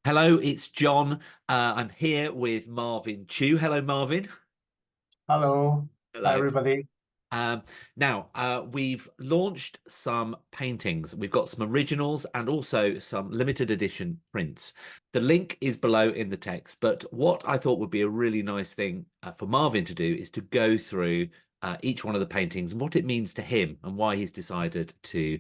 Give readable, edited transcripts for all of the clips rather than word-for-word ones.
Hello, it's John. I'm here with Marvin Chu. Hello, Marvin. Hello. Hi, Hello. everybody. Now, we've launched some paintings. We've got some originals and also some limited edition prints. The link is below in the text, but what I thought would be a really nice thing for Marvin to do is to go through each one of the paintings and what it means to him and why he's decided to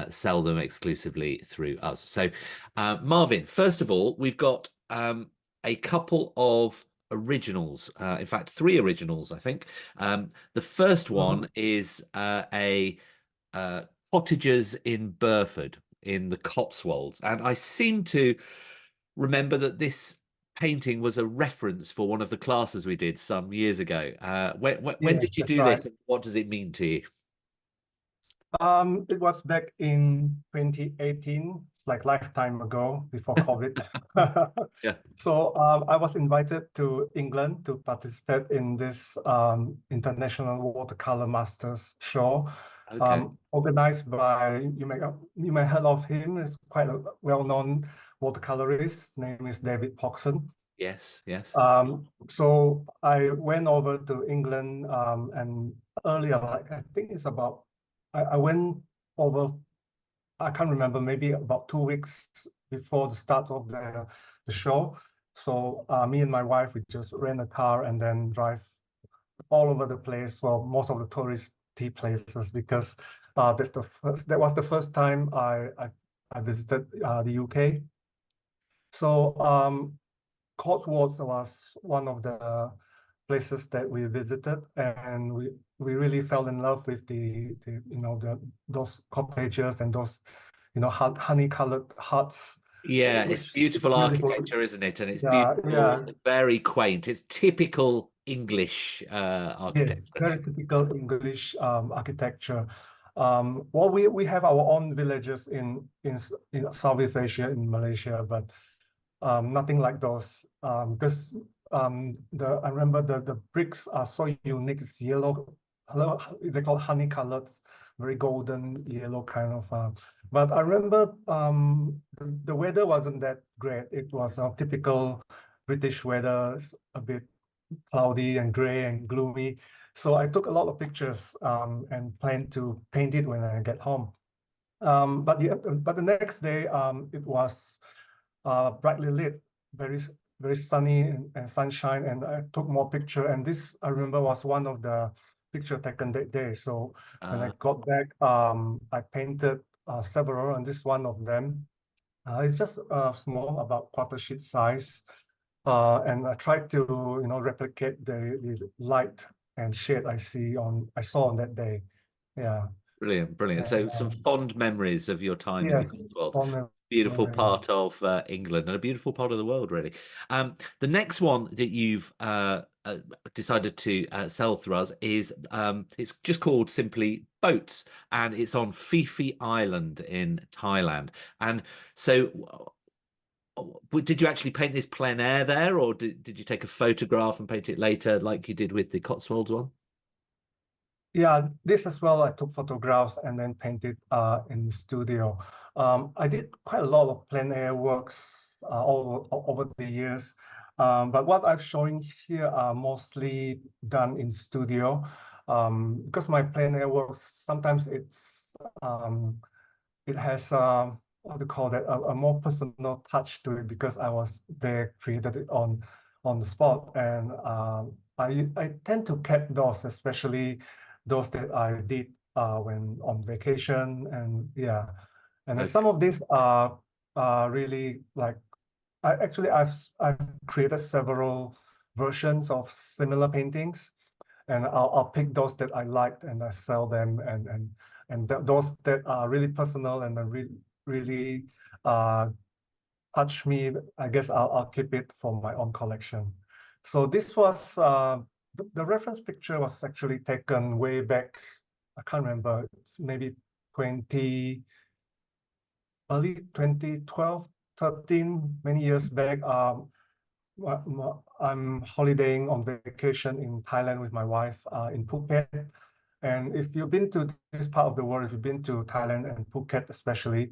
sell them exclusively through us. So, Marvin, first of all, we've got a couple of originals. In fact, three originals, I think. The first one is a cottages in Burford in the Cotswolds, and I seem to remember that this painting was a reference for one of the classes we did some years ago. When Yes, did you that's do right. this, and what does it mean to you? It was back in 2018. It's like lifetime ago before COVID. Yeah. So I was invited to England to participate in this International Watercolor Masters show, Okay. organized by, you may heard of him. It's quite a well-known watercolorist. His name is David Poxon. Yes. Yes. So I went over to England and earlier, like I think it's about, I went over, I can't remember, maybe about 2 weeks before the start of the show. So me and my wife, we just rent a car and then drive all over the place, well, most of the touristy places, because that was the first time I visited the UK. So Cotswolds was one of the places that we visited, and we really fell in love with those cottages and those honey-colored huts, Yeah, it's which is beautiful beautiful. architecture, isn't it? And it's Yeah, beautiful, yeah, very quaint. It's typical English architecture, yes, I very think. typical English architecture. Well, we have our own villages in Southeast Asia, in Malaysia, but nothing like those, because I remember the bricks are so unique. It's yellow, they call honey colored, very golden yellow kind of. But I remember the weather wasn't that great. It was a typical British weather, a bit cloudy and gray and gloomy. So I took a lot of pictures and planned to paint it when I get home. But the next day, it was brightly lit, very sunny and sunshine, and I took more picture. And this I remember was one of the picture taken that day. So when I Uh, got back, I painted several, and this one of them. It's just small, about quarter sheet size, and I tried to replicate the light and shade I saw on that day. Yeah, Brilliant, brilliant. and So some fond memories of your time in the yes, Cotswolds. fond Beautiful memories. part of England and a beautiful part of the world, really. The next one that you've decided to sell through us is it's just called simply Boats, and it's on Phi Phi Island in Thailand. And so, did you actually paint this plein air there, or did you take a photograph and paint it later, like you did with the Cotswolds one? Yeah, this as well. I took photographs and then painted in the studio. I did quite a lot of plein air works over the years, but what I'm showing here are mostly done in studio, because my plein air works sometimes it has what do you call that, a more personal touch to it, because I was there, created it on the spot, and I tend to keep those, especially those that I did when on vacation, and yeah, and then Okay. some of these are really like I've created several versions of similar paintings, and I'll pick those that I liked and I sell them, and those that are really personal and really uh, touch me, I guess I'll keep it for my own collection. So this was the reference picture was actually taken way back. I can't remember. It's maybe 20 early 2012, 13, many years back. I'm holidaying on vacation in Thailand with my wife in Phuket. And if you've been to this part of the world, if you've been to Thailand and Phuket especially,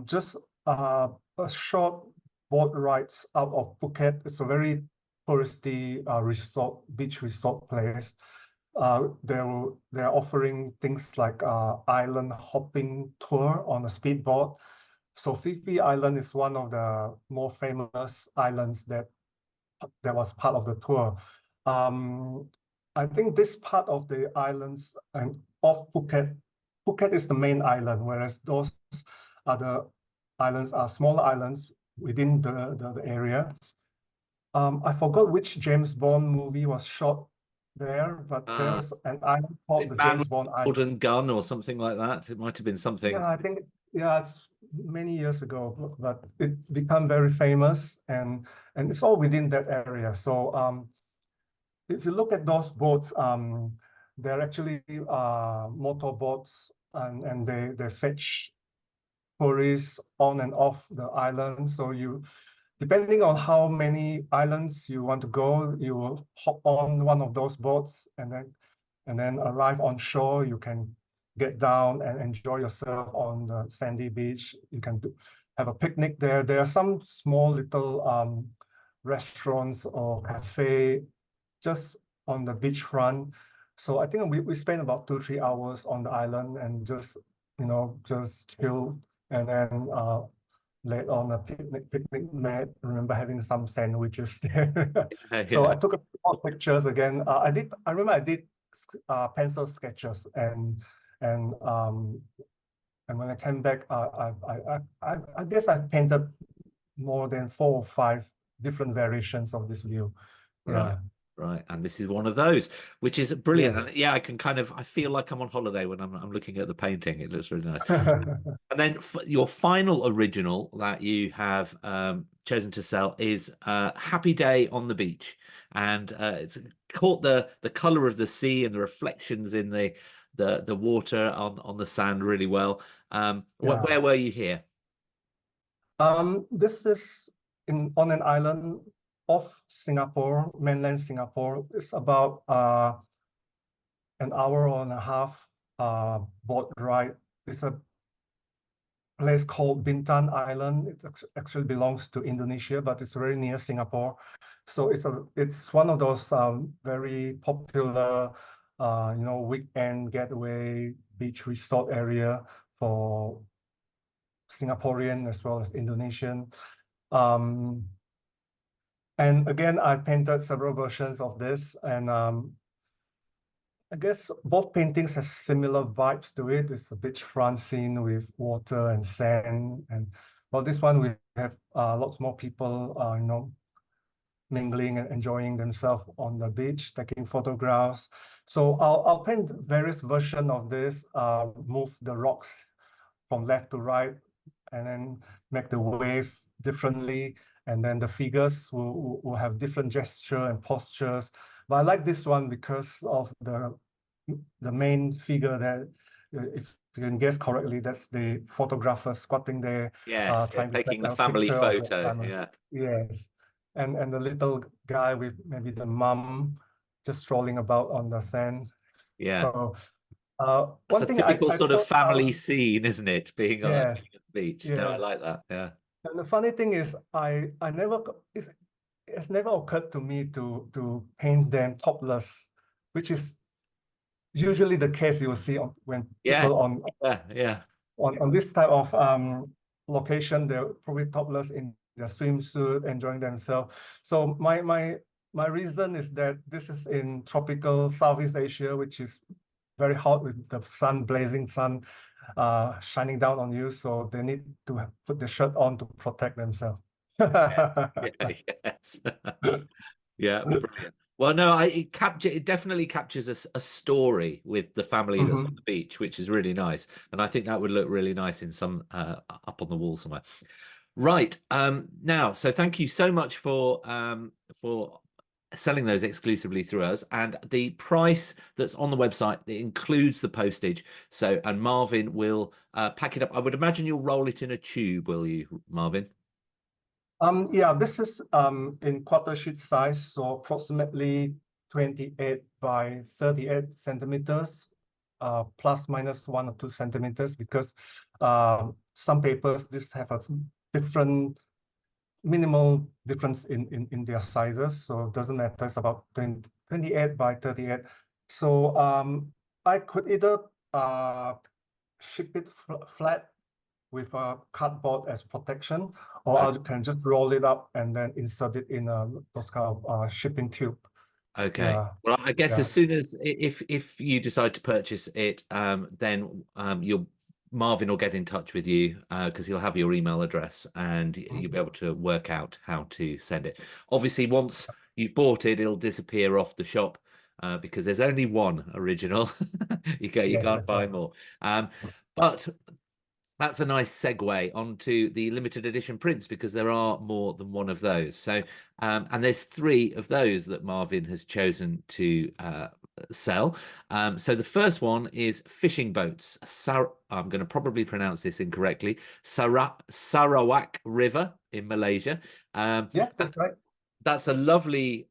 just a short boat rides out of Phuket. It's a very touristy beach resort place. They're offering things like island hopping tour on a speedboat. So Phi Phi Island is one of the more famous islands that was part of the tour. I think this part of the islands and of Phuket, Phuket is the main island, whereas those other islands are smaller islands within the area. I forgot which James Bond movie was shot there, but Ah, there's an island called the Man James with Bond a Island. golden gun or something like that. It might have been something. Yeah, I think it's many years ago, but it became very famous and it's all within that area. So if you look at those boats, they're actually motor boats and they fetch tourists on and off the island. So depending on how many islands you want to go, you will hop on one of those boats and then arrive on shore. You can get down and enjoy yourself on the sandy beach. You can have a picnic there. There are some small little restaurants or cafe just on the beachfront. So I think we spent about 2-3 hours on the island and just chill and then laid on a picnic mat. Remember having some sandwiches there. So Yeah. I took a lot of pictures again. I remember I did pencil sketches and um and when I came back, I guess I painted more than 4 or 5 different variations of this view. Right. Yeah. Right. And this is one of those, which is brilliant. Yes. And yeah, I feel like I'm on holiday when I'm looking at the painting. It looks really nice. And then your final original that you have chosen to sell is Happy Day on the Beach. And it's caught the color of the sea and the reflections in the water on the sand really well. Yeah. Where were you here? This is on an island off Singapore, mainland Singapore. It's about an hour and a half boat ride. It's a place called Bintan Island. It actually belongs to Indonesia, but it's very near Singapore. So it's one of those very popular weekend getaway beach resort area for Singaporean as well as Indonesian. Um, and again, I painted several versions of this, and I guess both paintings have similar vibes to it. It's a beachfront scene with water and sand, and well, this one we have lots more people, mingling and enjoying themselves on the beach, taking photographs. So I'll paint various versions of this, move the rocks from left to right, and then make the wave differently. And then the figures will have different gesture and postures. But I like this one because of the main figure that, if you can guess correctly, that's the photographer squatting there, Yes, yeah, trying to take taking the a family picture of the photo. family. Yeah. Yes. And the little guy with maybe the mum just strolling about on the sand. Yeah. So That's one a thing I typical sort of thought, family scene, isn't it? Being on yes, being at the beach. No, I yes. like that. Yeah. And the funny thing is, I never it's never occurred to me to paint them topless, which is usually the case you will see when Yeah. people Yeah. Yeah. on this type of location, they're probably topless in their swimsuit, enjoying themselves. So my reason is that this is in tropical Southeast Asia, which is very hot with the blazing sun shining down on you. So they need to put the shirt on to protect themselves. Yeah. Yes. Yeah. Brilliant. Well, no, it definitely captures a story with the family that's on Mhm. the beach, which is really nice. And I think that would look really nice in some up on the wall somewhere. Right. Now, so thank you so much for selling those exclusively through us. And the price that's on the website, it includes the postage. So, and Marvin will pack it up. I would imagine you'll roll it in a tube, will you, Marvin? Yeah, this is in quarter sheet size, so approximately 28 by 38 centimeters, plus minus 1 or 2 centimeters, because some papers just have a different minimal difference in their sizes, so it doesn't matter. It's about 28 by 38. So I could either ship it flat with a cardboard as protection, or I can just roll it up and then insert it in those kind of shipping tube. Okay. Yeah, Well, I guess yeah. as soon as if you decide to purchase it, then you'll Marvin will get in touch with you because he'll have your email address and you'll be able to work out how to send it. Obviously, once you've bought it, it'll disappear off the shop because there's only one original. You Yes, can't that's buy right. more. But that's a nice segue onto the limited edition prints because there are more than one of those. So, and there's three of those that Marvin has chosen to sell. So the first one is fishing boats. I'm going to probably pronounce this incorrectly. Sarawak River in Malaysia. Yeah, And that's right. that's a lovely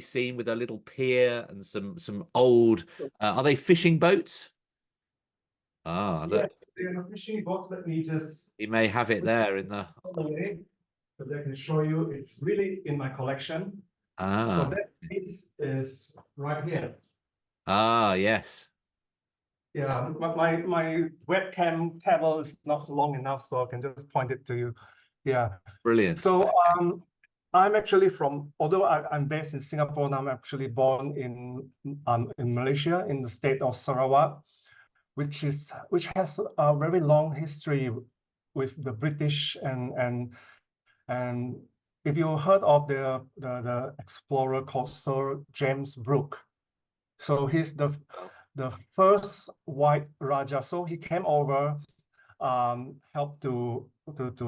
scene with a little pier and some old. Are they fishing boats? Ah, Yes, look, they're a fishing boat. Let me just he may have it put there in the. it away so that I can show you. It's really in my collection. So Ah, that piece is right here. yes. Yeah, my webcam cable is not long enough, so I can just point it to you. Yeah. Brilliant. So I'm actually from, although I'm based in Singapore, I'm actually born in Malaysia, in the state of Sarawak, which has a very long history with the British and if you heard of the explorer called Sir James Brooke. So he's Well, the first white Raja. So he came over, helped to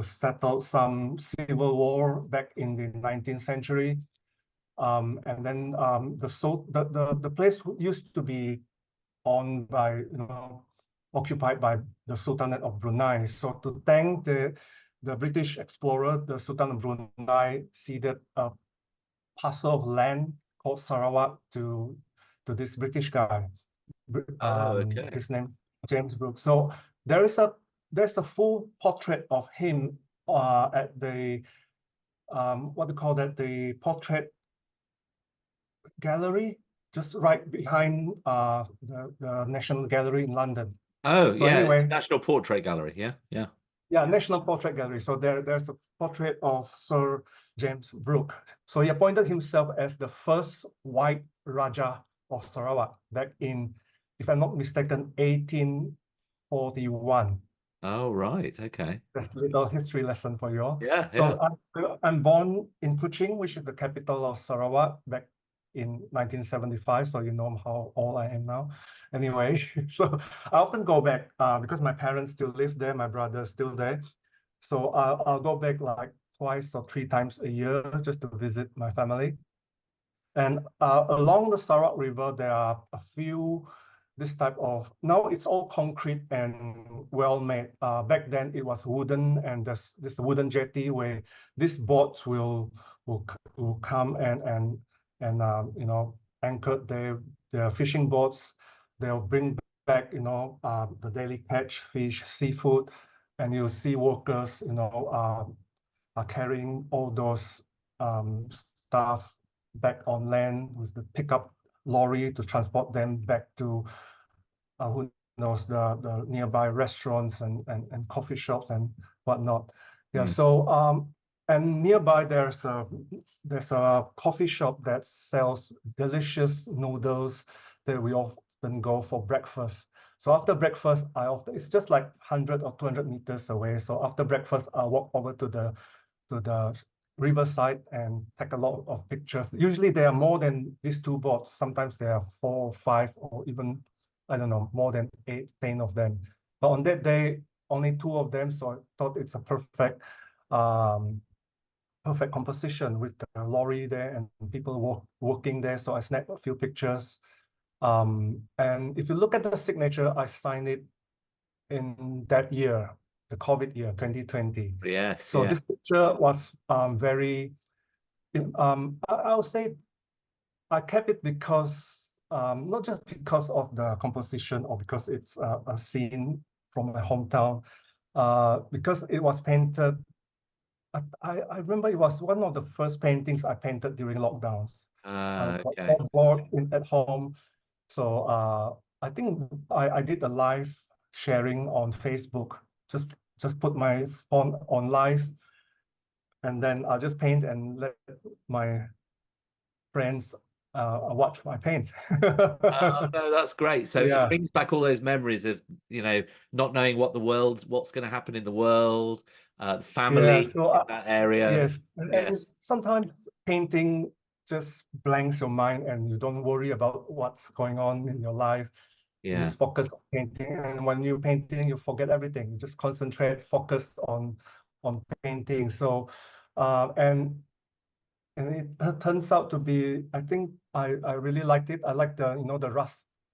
settle some civil war back in the 19th century. And then the place used to be owned by, occupied by the Sultanate of Brunei. So to thank the British explorer, the Sultan of Brunei ceded a parcel of land called Sarawak to this British guy. oh, okay. His name James Brooks. So there's a full portrait of him at the what do you call that, the portrait gallery, just right behind the National Gallery in London. Oh, So yeah. anyway, National Portrait Gallery. Yeah, yeah. yeah, National Portrait Gallery. So there's a portrait of Sir James Brooke. So he appointed himself as the first white Raja of Sarawak back in, if I'm not mistaken, 1841. Oh, right. Okay. That's a little history lesson for you all. Yeah, yeah. So I'm born in Kuching, which is the capital of Sarawak, back in 1975. So you know how old I am now. Anyway, so I often go back because my parents still live there, my brother's still there. So I'll go back like twice or three times a year just to visit my family. And along the Sarawak River, there are a few this type of, now it's all concrete and well made. Back then it was wooden, and there's this wooden jetty where these boats will come and anchor their fishing boats. They'll bring back the daily catch, fish, seafood, and you'll see workers are carrying all those stuff back on land with the pickup lorry to transport them back to who knows, the nearby restaurants and coffee shops and whatnot. Yeah, Mm. so and nearby there's a coffee shop that sells delicious noodles that we often go for breakfast. So after breakfast, it's just like 100 or 200 meters away. So after breakfast, I walk over to the riverside and take a lot of pictures. Usually there are more than these two boats. Sometimes there are 4, 5, or even, I don't know, more than 8, 10 of them. But on that day, only 2 of them. So I thought it's a um, perfect composition with the lorry there and people working there. So I snapped a few pictures. And if you look at the signature, I signed it in that year, the COVID year, 2020. Yes, So yeah. this picture was very, I would say I kept it because, not just because of the composition or because it's a scene from my hometown, because it was painted I remember it was one of the first paintings I painted during lockdowns. I got Okay. so bored at home. So I think I did a live sharing on Facebook. Just put my phone on live, and then I'll just paint and let my friends watch my paint. Oh no, that's great. So it Yeah. brings back all those memories of, not knowing what's going to happen in the world, the Yeah, family so in that area. yes, and Yes. sometimes painting just blanks your mind and you don't worry about what's going on in your life. You Yeah. just focus on painting, and when you're painting, you forget everything. You just concentrate, focus on painting. So, and it turns out to be, I think I really liked it. I like the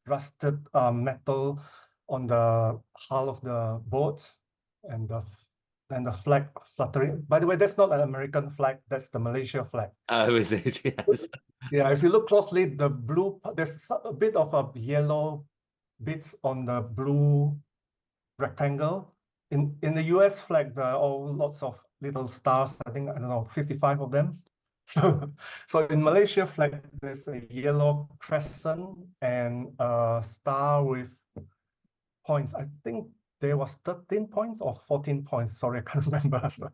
rusted metal on the hull of the boats and the flag fluttering. By the way, that's not an American flag, that's the Malaysia flag. Oh, is it? Yes. Yeah, if you look closely, there's a bit of a yellow bits on the blue rectangle. In the US flag, there are all lots of little stars. I think, I don't know, 55 of them. So, so in Malaysia flag, there's a yellow crescent and a star with points. I think there was 13 points or 14 points. Sorry, I can't remember. So,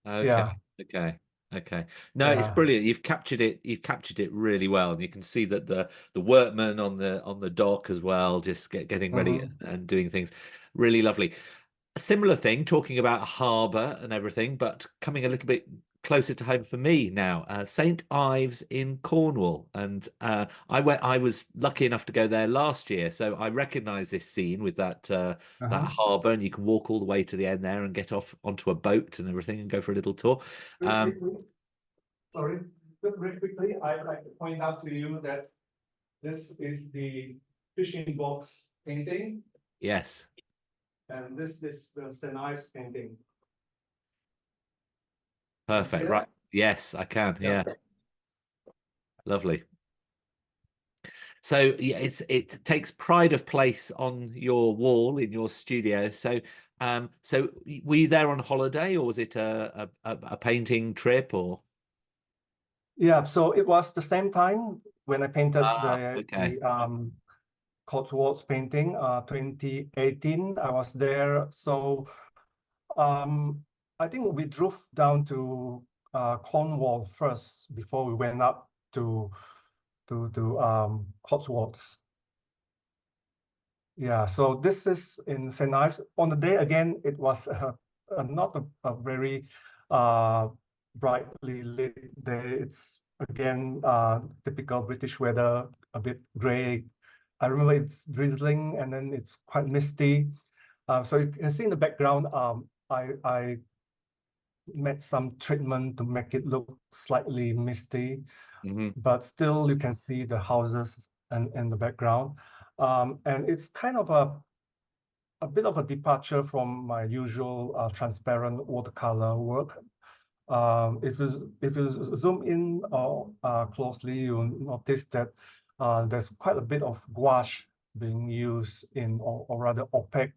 Okay. yeah, Okay. Okay. No, it's yeah. brilliant. You've captured it. You've captured it really well, and you can see that the workmen on the dock as well, just getting ready Mhm. and doing things. Really lovely. A similar thing, talking about a harbour and everything, but coming a little bit closer to home for me now. St. Ives in Cornwall, and I was lucky enough to go there last year, so I recognise this scene with that Uh-huh. harbour, and you can walk all the way to the end there and get off onto a boat and everything, and go for a little tour. Very quickly, sorry, just very quickly, I'd like to point out to you that this is the fishing box painting, Yes, and this is the St. Ives painting. Can you see perfect. Right. that? Yes, I can. Yeah. Yeah, lovely. So yeah, it takes pride of place on your wall in your studio. So were you there on holiday, or was it a painting trip, or? Yeah, so it was the same time when I painted Ah, okay. the Cotswolds painting, 2018. I was there. So um, I think we drove down to Cornwall first before we went up to Cotswolds. Yeah, so this is in St. Ives. On the day again, it was not a very uh, brightly lit day. It's again typical British weather, a bit gray. I remember it's drizzling and then it's quite misty. So you can see in the background, I made some treatment to make it look slightly misty, Hmm. but still you can see the houses and in the background. And it's kind of a bit of a departure from my usual transparent watercolor work. If you zoom in closely, you'll notice that there's quite a bit of gouache being used in, or rather opaque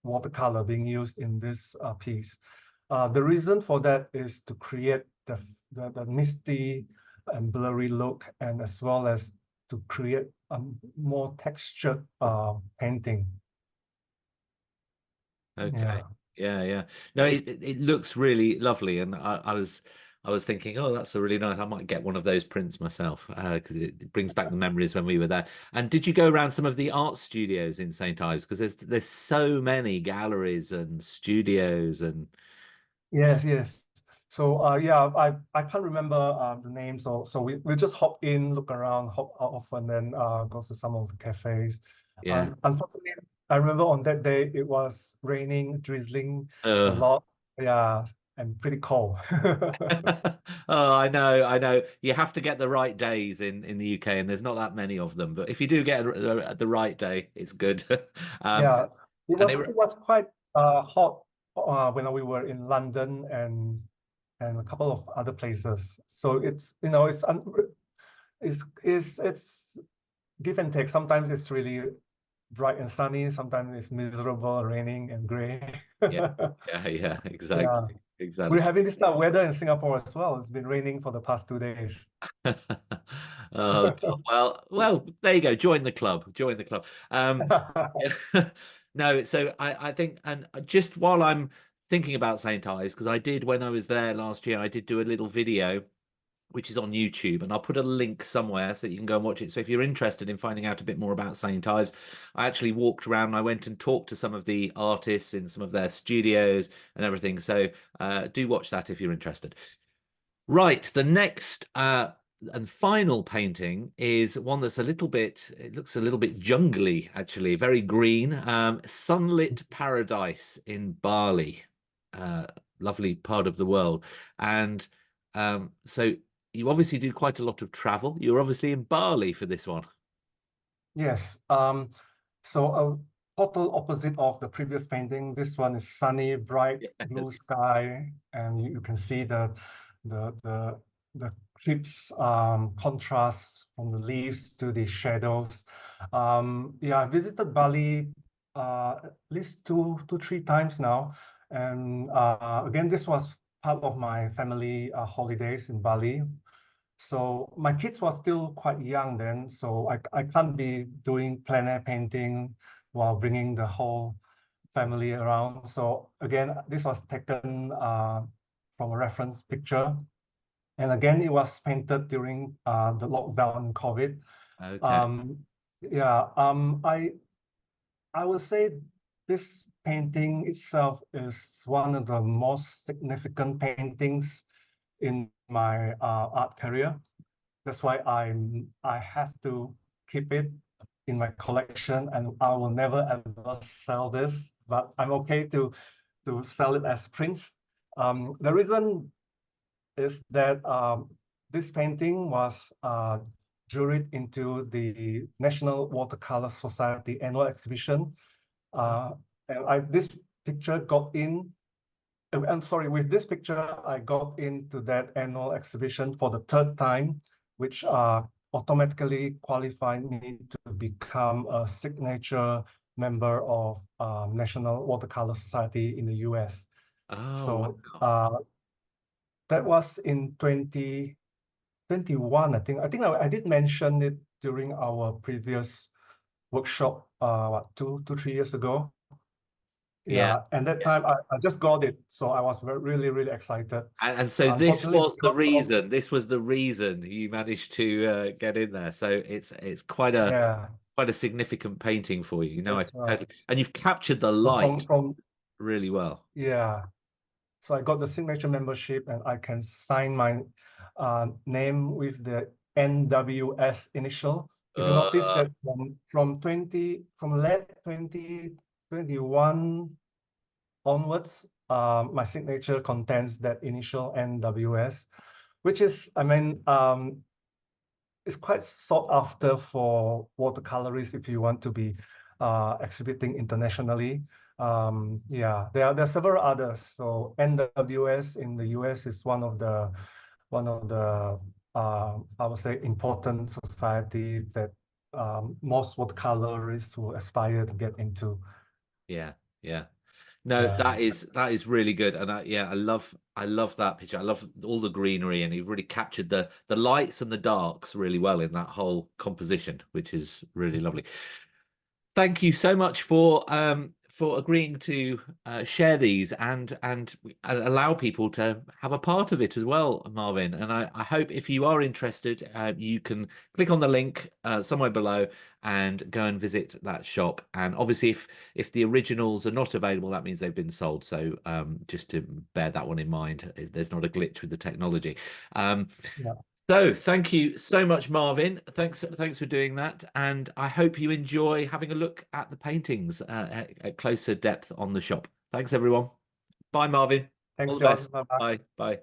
watercolor being used in this piece. The reason for that is to create the misty and blurry look, and as well as to create a more textured painting. Okay. Yeah. Yeah, yeah. No, it looks really lovely, and I was thinking, oh, that's a really nice. I might get one of those prints myself because it brings back the memories when we were there. And did you go around some of the art studios in St. Ives? Because there's so many galleries and studios and Yes, yes. So yeah, I can't remember the names. So we just hop in, look around, hop out off, and then go to some of the cafes. yeah. Unfortunately, I remember on that day it was raining, drizzling a Uh, lot. Yeah, and pretty cold. oh, I know, I know. You have to get the right days in the UK, and there's not that many of them. But if you do get the right day, it's good. Um, Yeah, it and was it was quite hot when we were in London and a couple of other places. So it's give and take. Sometimes it's really bright and sunny. Sometimes it's miserable, raining and gray. yeah, yeah, yeah, exactly. Yeah. exactly. We're having this type of weather in Singapore as well. It's been raining for the past 2 days. Oh God. Well, there you go. Join the club. Join the club. Yeah. No, so I think, and just while I'm thinking about St. Ives, because I did when I was there last year, I did do a little video which is on YouTube, and I'll put a link somewhere so that you can go and watch it. So if you're interested in finding out a bit more about St. Ives, I actually walked around and I went and talked to some of the artists in some of their studios and everything. So do watch that if you're interested. Right, the next and final painting is one that's a little bit, it looks a little bit jungly, actually, very green. Sunlit Paradise in Bali, uh, lovely part of the world. And so you obviously do quite a lot of travel. You're obviously in Bali for this one. Yes. So a total opposite of the previous painting. This one is sunny, bright blue Yes. sky, and you can see the the the crisp contrast from the leaves to the shadows. Yeah, I visited Bali at least two, 3 times now, and again, this was part of my family holidays in Bali. So my kids were still quite young then, so I can't be doing plein air painting while bringing the whole family around. So again, this was taken from a reference picture. And again, it was painted during the lockdown COVID. Okay. Um, yeah, I would say this painting itself is one of the most significant paintings in my art career. That's why I have to keep it in my collection, and I will never ever sell this. But I'm okay to sell it as prints. The reason is that this painting was juried into the National Watercolor Society annual exhibition. Oh, Uh, and this picture got in. I'm sorry, with this picture, I got into that annual exhibition for the third time, which automatically qualified me to become a signature member of National Watercolor Society in the US. oh, So wow. that was in 2021, I think. I did mention it during our previous workshop, what, 2, 3 years ago. Yeah. Yeah, and that time I just got it, so I was really, really excited. And so this Unfortunately, was the because of, reason. This was the reason you managed to get in there. So it's yeah, quite a significant painting for you. You know, I that's right. totally, and you've captured the So light from really well. yeah, so I got the signature membership, and I can sign my name with the NWS initial. If you notice Uh, that from late 2021 onwards, my signature contains that initial NWS, which is, I mean, it's quite sought after for watercolorists if you want to be exhibiting internationally. Yeah, there are several others. So NWS in the US is one of the I would say important society that most watercolorists will aspire to get into. yeah, yeah. No, Yeah. that is really good, and yeah, I love that picture. I love all the greenery, and you've really captured the lights and the darks really well in that whole composition, which is really lovely. Thank you so much for agreeing to share these and allow people to have a part of it as well, Marvin. And I hope if you are interested, you can click on the link somewhere below and go and visit that shop. And obviously, if the originals are not available, that means they've been sold. So just to bear that one in mind, there's not a glitch with the technology. Um, Yeah. so thank you so much, Marvin. Thanks for doing that, and I hope you enjoy having a look at the paintings at closer depth on the shop. Thanks, everyone. Bye, Marvin. All Thanks, the John. best. Bye bye. Bye. Bye.